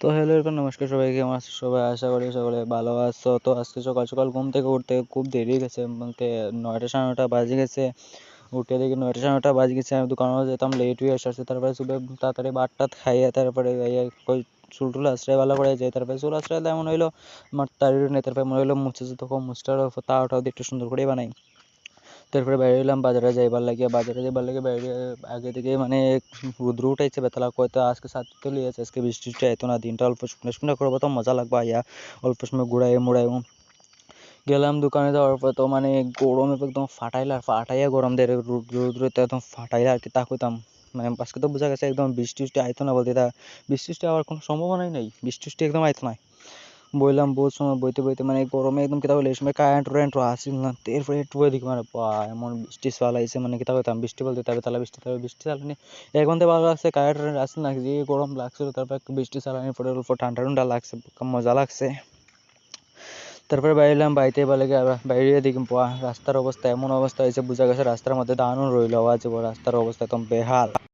তো হ্যালো এরকম নমস্কার সবাইকে, কেমন আছো সবাই? আশা করি সকলে ভালো আছো। তো আজকে সকাল সকাল ঘুম থেকে উঠতে খুব দেরি গেছে, বলতে 9টা 9:30 বাজে গেছে। উঠে দেখি 9টা 9:30 বাজে গেছে, আমি দোকানে যেতাম লেট হয়ে আসছে। তারপরে শুধু তাড়াতাড়ি ভাত টাত খাইয়ে তারপরে চুল টুল আশ্রয় ভালো করে যাই। তারপরে চুল আশ্রয় দেয় মনে হইলো আমার তাড়ি নেই। তারপরে মনে হইলো মুছে তখন মুছটার তাওটাও দিয়ে একটু সুন্দর করে বানাই। তারপরে বাইরে এলাম বাজারে যাইবার লাগে বাইরে আগে থেকে মানে রুদ্র উঠাইছে বেতলা কয়তো আজকে ছাত্র তুলি আছে, আজকে বৃষ্টি টিষ্টি আইতো না, দিনটা অল্প শুকনো শুকনো করবো তো মজা লাগবে। আইয়া অল্প সময় ঘুরাই মুড়াই গেলাম দোকানে। যাওয়ার পর তো মানে গরমে একদম ফাটাইয়া গরম দেয়, রুদ্রতে একদম ফাটাইয়া আর কি তা কইতাম। মানে আজকে তো বোঝা গেছে একদম বৃষ্টি টিষ্টি আইতো না বলতে, তা বৃষ্টি টিষ্টি আবার কোনো সম্ভাবনাই নেই, বৃষ্টি টিষ্টি একদম আইতো না। বইলাম বহুত সময় বইতে বইতে মানে গরমে একদম কিতা বলে এই সময় কারেন্ট আসিল না। এরপরে একটু এদিকে মানে এমন বৃষ্টি চালাইছে মানে কিতা কইতাম, বৃষ্টি বলতে তবে তালা বৃষ্টি তবে বৃষ্টি চালানি 1 ঘন্টা ভালো লাগছে, কারেন্ট আসিল না, যে গরম লাগছিল। তারপর একটু বৃষ্টি চালানোর পরে অল্প ঠান্ডা ঠান্ডা লাগছে, মজা লাগছে। তারপরে বাইরেলাম, বাড়িতে এবার লেগে বাইরে দেখি রাস্তার অবস্থা এমন অবস্থা হয়েছে, বোঝা গেছে রাস্তার মধ্যে দাঁড়ানো রইল আওয়াজ, রাস্তার অবস্থা একদম বেহাল।